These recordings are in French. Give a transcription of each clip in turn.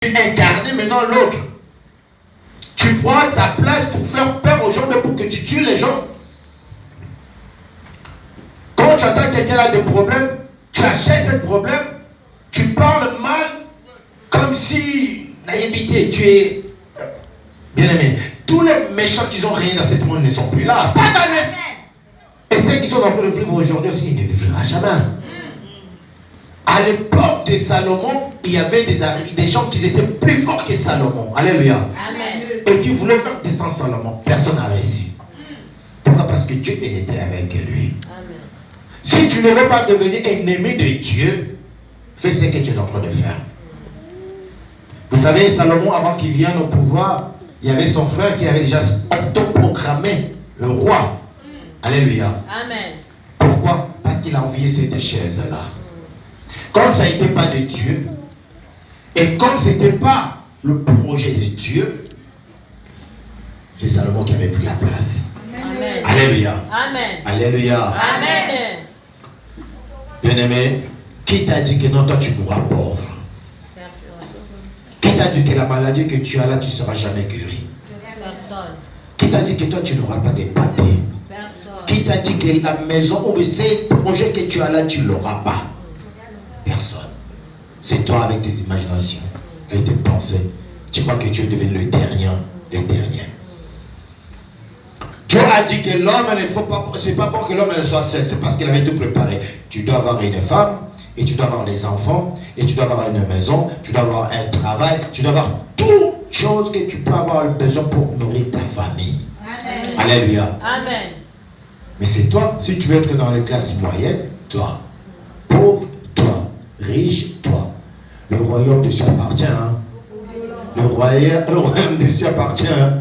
tu incarnes maintenant l'autre. Tu prends sa place pour faire peur aux gens, mais pour que tu tues les gens. Quand tu entends quelqu'un a des problèmes, tu achètes ce problème, tu parles mal, comme si naïveté, tu es bien aimé. Tous les méchants qui ont rien dans ce monde ne sont plus là. Pas dans et ceux qui sont en train de vivre aujourd'hui aussi, ils ne vivront jamais. À l'époque de Salomon, il y avait des gens qui étaient plus forts que Salomon. Alléluia. Amen. Et qui voulaient faire descendre Salomon. Personne n'a réussi. Pourquoi? Parce que Dieu était avec lui. Amen. Si tu ne veux pas devenir ennemi de Dieu, fais ce que tu es en train de faire. Vous savez, Salomon, avant qu'il vienne au pouvoir, il y avait son frère qui avait déjà autoproclamé le roi. Alléluia. Amen. Pourquoi? Parce qu'il a envié cette chaise-là. Comme ça n'était pas de Dieu, et comme ce n'était pas le projet de Dieu, c'est Salomon qui avait pris la place. Amen. Alléluia. Amen. Alléluia. Amen. Bien-aimé, qui t'a dit que non, toi tu mourras pauvre? Personne. Qui t'a dit que la maladie que tu as là, tu ne seras jamais guéri? Personne. Qui t'a dit que toi tu n'auras pas de papiers? Personne. Qui t'a dit que la maison ou ces projets que tu as là, tu ne l'auras pas? Personne. C'est toi avec tes imaginations, avec tes pensées. Tu crois que tu es devenu le dernier des derniers. Dieu a dit que l'homme ne faut pas, c'est pas bon que l'homme soit seul, c'est parce qu'il avait tout préparé. Tu dois avoir une femme, et tu dois avoir des enfants, et tu dois avoir une maison, tu dois avoir un travail, tu dois avoir toutes choses que tu peux avoir besoin pour nourrir ta famille. Amen. Alléluia. Amen. Mais c'est toi, si tu veux être dans les classes moyennes, toi, pauvre, toi, riche, toi. Le royaume de Dieu appartient. Hein? Le royaume de Dieu appartient. Hein?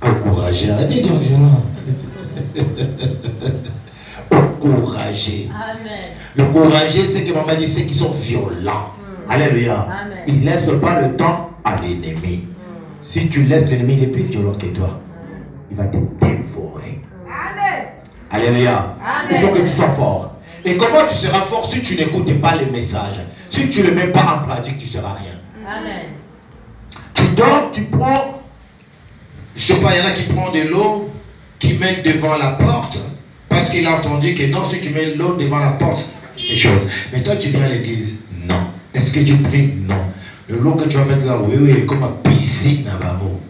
Encouragé, arrêtez de dire violent. Encouragé. Amen. Le courageux, c'est que maman dit, c'est qu'ils sont violents. Alléluia. Amen. Ils ne laissent pas le temps à l'ennemi. Si tu laisses l'ennemi, il est plus violent que toi. Il va te dévorer. Amen. Alléluia. Amen. Il faut que tu sois fort. Et comment tu seras fort si tu n'écoutes pas les messages? Si tu ne le mets pas en pratique, tu ne seras rien. Amen. Tu dors, tu prends, je ne sais pas, il y en a qui prennent de l'eau, qui mettent devant la porte, parce qu'il a entendu que non, si tu mets l'eau devant la porte, c'est des choses. Mais toi, tu viens à l'église, non. Est-ce que tu pries? Non. Le l'eau que tu vas mettre là, oui, comme une piscine à Bamo.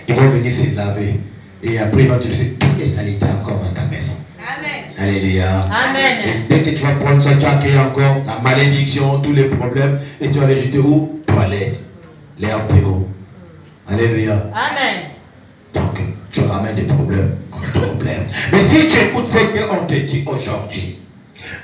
Ils vont venir se laver. Et après, il va te laisser tous les saletés encore dans ta maison. Amen. Alléluia. Amen. Et dès que tu vas prendre ça, tu vas accueillir encore la malédiction, tous les problèmes, et tu vas les jeter où? Toilette. L'air pivot. Alléluia. Amen. Donc, tu ramènes des problèmes en problème. Mais si tu écoutes ce qu'on te dit aujourd'hui,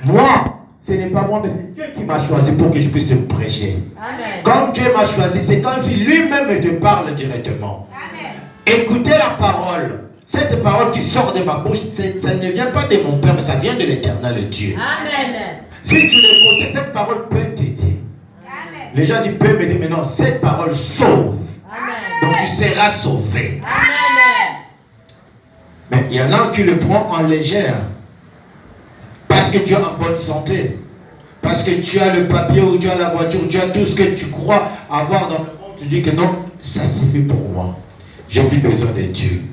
moi, ce n'est pas moi, mais c'est Dieu qui m'a choisi pour que je puisse te prêcher. Amen. Comme Dieu m'a choisi, c'est comme si lui-même te parle directement. Amen. Écoutez la parole. Cette parole qui sort de ma bouche, ça ne vient pas de mon Père, mais ça vient de l'Éternel Dieu. Amen. Si tu l'écoutes, cette parole peut t'aider. Amen. Les gens disent peut m'aider, mais non, cette parole sauve. Amen. Donc tu seras sauvé. Amen. Mais il y en a qui le prennent en légère. Parce que tu es en bonne santé. Parce que tu as le papier ou tu as la voiture, tu as tout ce que tu crois avoir dans le monde. Tu dis que non, ça suffit pour moi. J'ai plus besoin de Dieu.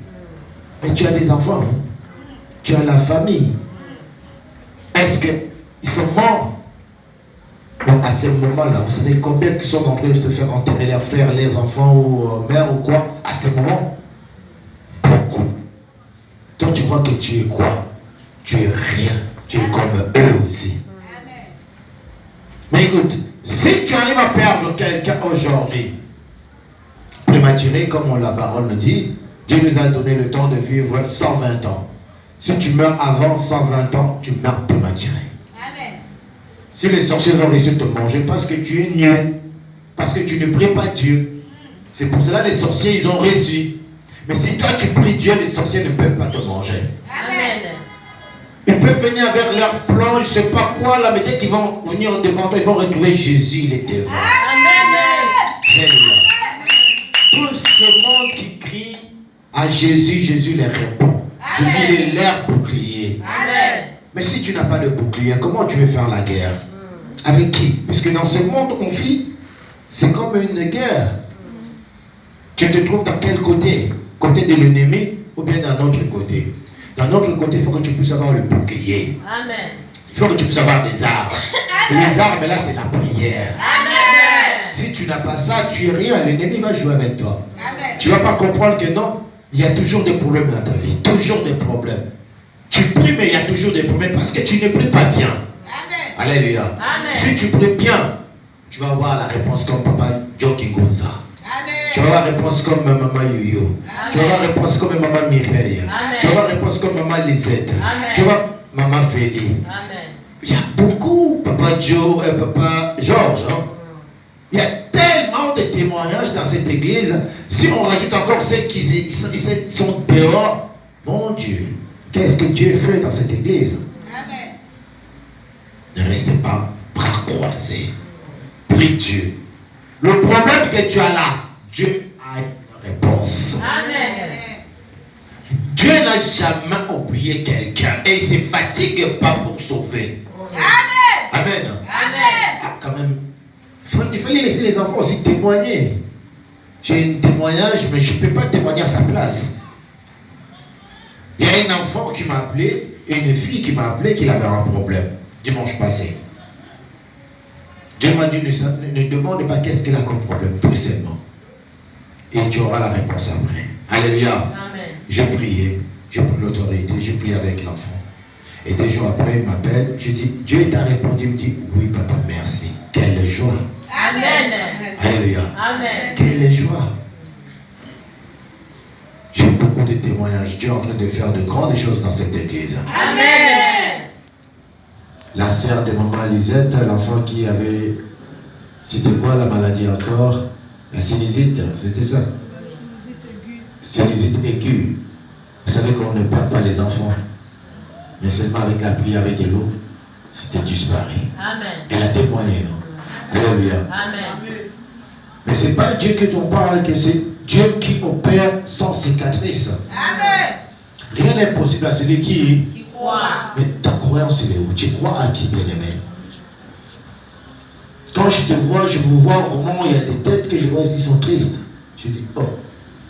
Mais tu as des enfants. Hein? Tu as la famille. Est-ce qu'ils sont morts? Donc à ce moment-là, vous savez combien qui sont en train de se faire enterrer leurs frères, leurs enfants ou mères ou quoi? À ce moment, beaucoup. Toi, tu crois que tu es quoi? Tu es rien. Tu es comme eux aussi. Amen. Mais écoute, si tu arrives à perdre quelqu'un aujourd'hui, prématuré, comme la parole nous dit, Dieu nous a donné le temps de vivre 120 ans. Si tu meurs avant 120 ans, tu meurs prématuré. Amen. Si les sorciers ont réussi à te manger parce que tu es niais, parce que tu ne pries pas Dieu, c'est pour cela que les sorciers, ils ont réussi. Mais si toi tu pries Dieu, les sorciers ne peuvent pas te manger. Amen. Ils peuvent venir avec leur plan, je ne sais pas quoi, là, mais dès qu'ils vont venir devant toi, ils vont retrouver Jésus, il est devant. Amen. Tout ce monde qui crie à Jésus, Jésus les répond. Amen. Jésus est leur bouclier. Amen. Mais si tu n'as pas de bouclier, comment tu veux faire la guerre? Avec qui? Parce que dans ce monde, on vit C'est comme une guerre. Tu te trouves dans quel côté? Côté de l'ennemi ou bien d'un autre côté? D'un autre côté, il faut que tu puisses avoir le bouclier. Amen. Il faut que tu puisses avoir des armes. Les armes, là, c'est la prière. Amen. Si tu n'as pas ça, tu es rien. L'ennemi va jouer avec toi. Amen. Tu ne vas pas comprendre que non, il y a toujours des problèmes dans ta vie. Toujours des problèmes. Tu pries, mais il y a toujours des problèmes parce que tu ne pries pas bien. Amen. Alléluia. Amen. Si tu pries bien, tu vas avoir la réponse comme Papa Joki Gonza. Tu vas avoir la réponse comme Maman Yoyo. Tu vas avoir la réponse comme Maman Mireille. Tu vas avoir la réponse comme Maman Lisette. Tu vas avoir Maman Félie. Amen. Il y a beaucoup, Papa Joe et Papa Georges. Hein? Il y a tellement de témoignages dans cette église. Si on rajoute encore ceux qui sont dehors, mon Dieu, qu'est-ce que Dieu fait dans cette église? Amen. Ne restez pas bras croisés. Prie Dieu. Le problème que tu as là, Dieu a une réponse. Amen. Dieu n'a jamais oublié quelqu'un et il ne se fatigue pas pour sauver. Amen. Amen. Amen. Ah, quand même, il fallait laisser les enfants aussi témoigner. J'ai un témoignage, mais je ne peux pas témoigner à sa place. Il y a un enfant qui m'a appelé, et une fille qui m'a appelé qu'il avait un problème dimanche passé. Dieu m'a dit, ne demande pas qu'est-ce qu'elle a comme problème, tout seulement. Et tu auras la réponse après. Alléluia. Amen. J'ai prié, j'ai pris l'autorité, j'ai prié avec l'enfant. Et 2 jours après, il m'appelle, je dis, Dieu t'a répondu, il me dit, oui papa, merci. Quelle joie. Amen. Alléluia. Amen. Quelle joie. J'ai beaucoup de témoignages. Dieu est en train de faire de grandes choses dans cette église. Amen. La sœur de maman Lisette, l'enfant qui avait... C'était quoi la maladie encore? La sinusite, c'était ça? Sinusite aiguë. Vous savez qu'on ne perd pas les enfants. Mais seulement avec la pluie, avec de l'eau, c'était disparu. Amen. Elle a témoigné, non? Alléluia. Amen. Mais ce n'est pas Dieu que tu parles, que c'est Dieu qui opère sans cicatrice. Amen. Rien n'est possible à celui qui... Qui croit. Mais ta croyance, elle est où? Tu crois à qui, bien-aimé? Quand je te vois, je vous vois au moment où il y a des têtes que je vois ici sont tristes. Je dis, oh,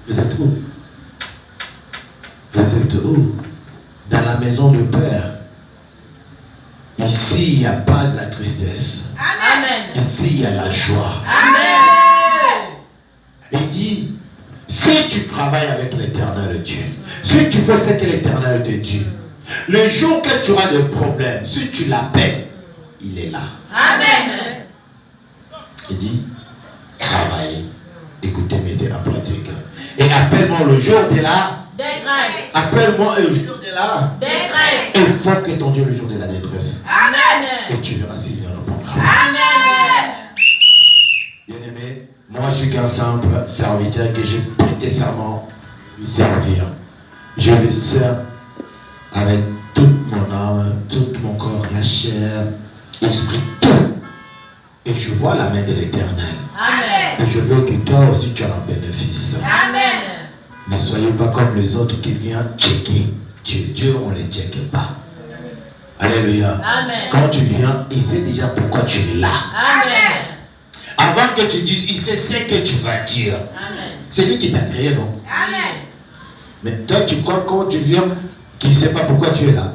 vous êtes où? Vous êtes où? Dans la maison du Père. Ici, il n'y a pas de la tristesse. Amen. Ici, il y a la joie. Amen. Il dit, si tu travailles avec l'Éternel Dieu, si tu fais ce que l'Éternel te dit, le jour que tu auras des problèmes, si tu l'appelles, il est là. Amen. Il dit, travaille, écoutez, mettez en pratique. Et appelle-moi le jour de la Détresse. appelle-moi le jour de la Détresse. invoque ton Dieu le jour de la détresse. Amen. Et tu verras s'il y répondra. Amen. Bien-aimé, moi je suis qu'un simple serviteur que j'ai prêté serment lui servir. Je le sers avec toute mon âme, tout mon corps, la chair, l'esprit, tout. Et je vois la main de l'Éternel. Amen. Et je veux que toi aussi tu en as bénéfice. Amen. Ne soyez pas comme les autres qui viennent checker. Dieu, on ne les check pas. Alléluia. Amen. Quand tu viens, il sait déjà pourquoi tu es là. Amen. Avant que tu dises, il sait ce que tu vas dire. Amen. C'est lui qui t'a créé, non? Amen. Mais toi, tu crois quand tu viens qu'il ne sait pas pourquoi tu es là.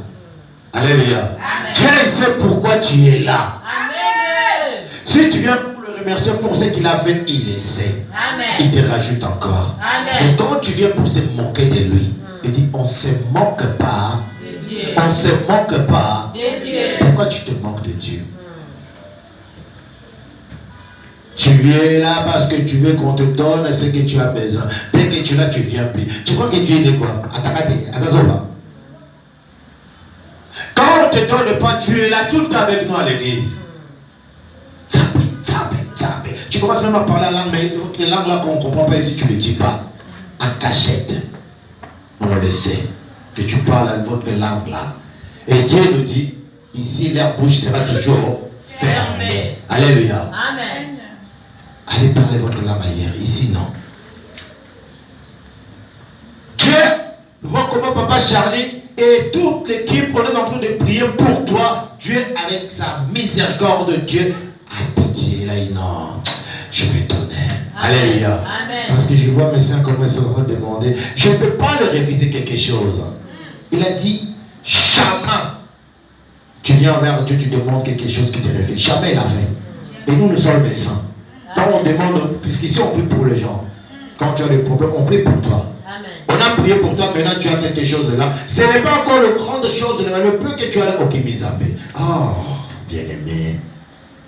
Alléluia. Amen. Dieu sait pourquoi tu es là. Amen. Si tu viens pour le remercier pour ce qu'il a fait, il le sait. Amen. Il te rajoute encore. Amen. Mais quand tu viens pour se moquer de lui, il dit, on ne se moque pas. De Dieu. On ne se moque pas. De Dieu. Pourquoi tu te moques de Dieu? Tu es là parce que tu veux qu'on te donne ce que tu as besoin. Dès que tu es là, tu viens plus. Tu crois que Dieu est de quoi? Atakate, Azazoba. Quand on ne te donne pas, tu es là tout le temps avec nous à l'église. Tu commences même à parler la langue, mais les langues là qu'on ne comprend pas ici, tu ne le dis pas. En cachette. On le sait. Que tu parles à votre langue là. Et Dieu nous dit, ici leur bouche sera toujours fermée. Alléluia. Amen. Allez parler votre langue ailleurs. Ici non. Dieu, vois comment Papa Charlie et toute l'équipe, on est en train de prier pour toi. Dieu, avec sa miséricorde, Dieu a pitié. Là, non. je vais donner. Alléluia. Amen. Parce que je vois mes saints comme ils sont en train de demander. Je ne peux pas leur refuser quelque chose. Il a dit, jamais. Tu viens vers Dieu, tu demandes quelque chose qui te refuse. Jamais il a fait. Et nous sommes des saints. Quand on demande, puisqu'ici on prie pour les gens. Quand tu as des problèmes, on prie pour toi. Amen. On a prié pour toi, maintenant tu as quelque chose là. Ce n'est pas encore le grande chose, mais le peu que tu as là. Ok, mis à paix. Oh, bien aimé.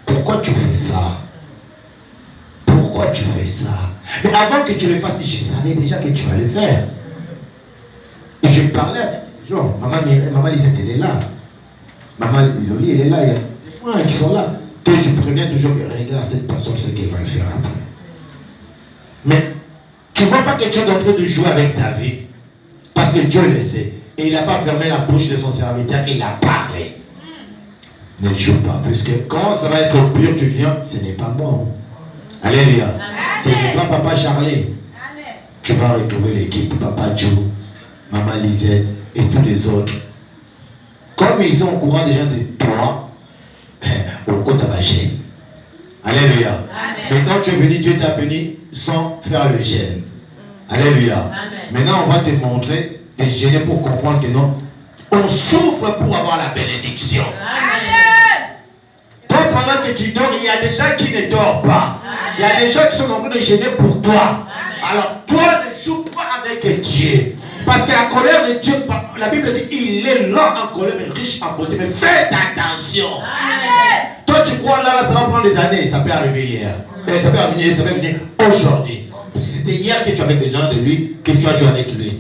Pourquoi tu fais ça? Pourquoi tu fais ça? Mais avant que tu le fasses, je savais déjà que tu allais le faire. Et je parlais avec les gens. Maman Lisette, elle est là. Maman Loli, elle est là. Il y a des gens qui sont là. Que je préviens toujours, regarde cette personne, c'est qu'elle va le faire après. Mais tu ne vois pas que tu es en train de jouer avec ta vie. Parce que Dieu le sait. Et il n'a pas fermé la bouche de son serviteur, il a parlé. Ne joue pas, puisque quand ça va être au pur, tu viens, ce n'est pas moi. Alléluia. Ce n'est pas Papa Charlie. Amen. Tu vas retrouver l'équipe, Papa Joe, Maman Lisette et tous les autres. Comme ils sont au courant déjà de toi, au côté bâché. Alléluia. Amen. Mais quand tu es venu, Dieu t'a béni sans faire le gêne. Alléluia. Amen. Maintenant, on va te montrer, te gêner pour comprendre que non, on souffre pour avoir la bénédiction. Amen. Toi, pendant que tu dors, il y a des gens qui ne dorment pas. Amen. Il y a des gens qui sont en train de gêner pour toi. Amen. Alors, toi, ne joue pas avec Dieu. Parce que la colère de Dieu, la Bible dit, il est lent en colère, mais riche en beauté. Mais faites attention. Amen. Toi, tu crois là, ça va prendre des années. Ça peut arriver hier. Ça peut venir aujourd'hui. Parce que c'était hier que tu avais besoin de lui, que tu as joué avec lui.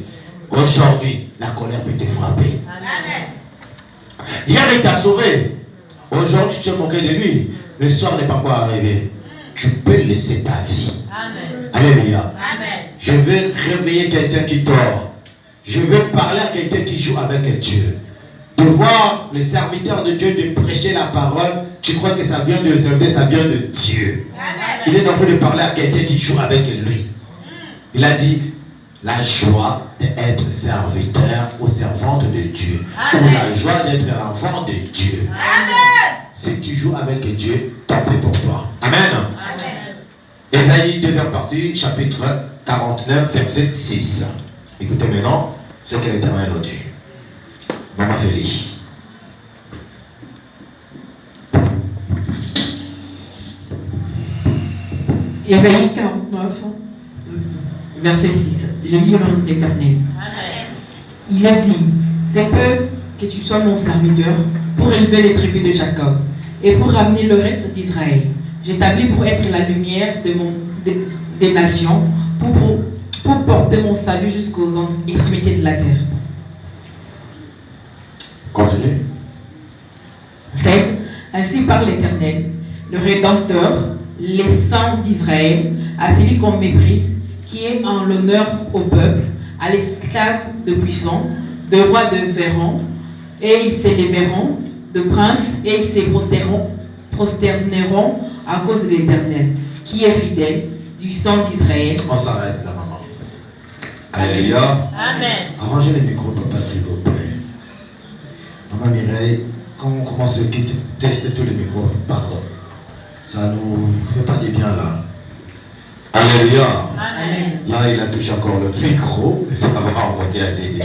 Aujourd'hui, la colère peut te frapper. Amen. Hier, il t'a sauvé. Aujourd'hui, tu es moqué de lui. Le soir n'est pas encore arrivé. Tu peux laisser ta vie. Amen. Alléluia. Amen. Je veux réveiller quelqu'un qui dort. Je veux parler à quelqu'un qui joue avec Dieu. De voir les serviteurs de Dieu de prêcher la parole, tu crois que ça vient de serviteur, ça vient de Dieu. Amen. Il est en train de parler à quelqu'un qui joue avec lui. Il a dit, la joie d'être serviteur ou servante de Dieu. Amen. Ou la joie d'être l'enfant de Dieu. Amen. Si tu joues avec Dieu, tant pis pour toi. Amen. Amen. Ésaïe, deuxième partie, chapitre 49, verset 6. Écoutez maintenant ce que l'Éternel nous dit. Maman Félie. Ésaïe 49, verset 6. Je lis au nom de l'Éternel. Il a dit, c'est que tu sois mon serviteur pour élever les tribus de Jacob et pour ramener le reste d'Israël. J'établis pour être la lumière des nations, pour porter mon salut jusqu'aux extrémités de la terre. Continue. 7. Ainsi parle l'Éternel, le Rédempteur, les saints d'Israël, à celui qu'on méprise, qui est en l'honneur au peuple, à l'esclave de puissants, de rois de verront, et ils s'élèveront de princes, et ils se prosterneront à cause de l'Éternel, qui est fidèle, du sang d'Israël. On s'arrête là, maman. Alléluia. Amen. Arrangez les micros, papa, s'il vous plaît. Maman Mireille, quand on commence le kit, testez tous les micros. Pardon. Ça nous fait pas du bien là. Alléluia. Amen. Là, il a touché encore le micro. Ça va envoyer aller.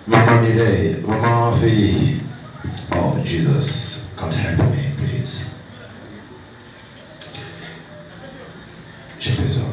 Maman Mireille, Maman Félie. Oh, Jesus. God help me, please. J'ai besoin.